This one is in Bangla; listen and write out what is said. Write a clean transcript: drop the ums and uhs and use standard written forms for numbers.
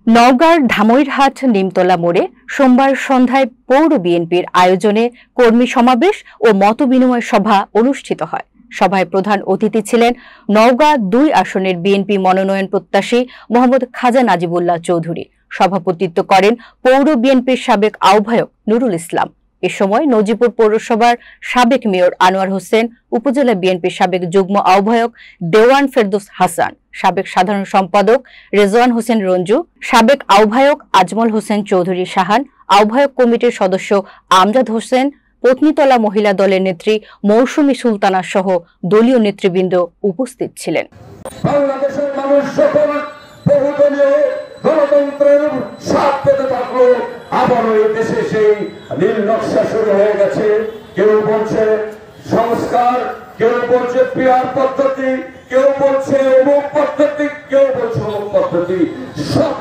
নওগাঁর ধামইরহাট নিমতলা মোড়ে সোমবার সন্ধ্যায় পৌর বিএনপির আয়োজনে কর্মী সমাবেশ ও মতবিনিময় সভা অনুষ্ঠিত হয়। সভায় প্রধান অতিথি ছিলেন নওগাঁ ২ আসনের বিএনপি মনোনয়ন প্রত্যাশী মোহাম্মদ খাজা নাজিবুল্লাহ চৌধুরী। সভাপতিত্ব করেন পৌর বিএনপির সাবেক আহ্বায়ক নুরুল ইসলাম। এ সময় নজিপুর পৌরসভার সাবেক মেয়র আনোয়ার হোসেন, উপজেলা বিএনপির সাবেক যুগ্ম আহ্বায়ক দেওয়ান ফেরদৌস হাসান, সাবেক সাধারণ সম্পাদক রেজওয়ান হোসেন রঞ্জু, সাবেক আহ্বায়ক আজমল হোসেন চৌধুরী শাহান, আহ্বায়ক কমিটির সদস্য আমজাদ হোসেন, পত্নীতলা মহিলা দলের নেত্রী মৌসুমী সুলতানা সহ দলীয় নেতৃবৃন্দ উপস্থিত ছিলেন। বাংলাদেশের মানুষ যখন বহুদলীয় গণতন্ত্রের স্বাদ পেতে থাকলো, আবার ওই দেশে সেই নীল নকশা শুরু হয়ে গেছে। কেউ বলছে সংস্কার, কেউ বলছে পিয়ার পদ্ধতি, কেউ বলছে অমুক পদ্ধতি, কেউ বলছে অমুক পদ্ধতি। সব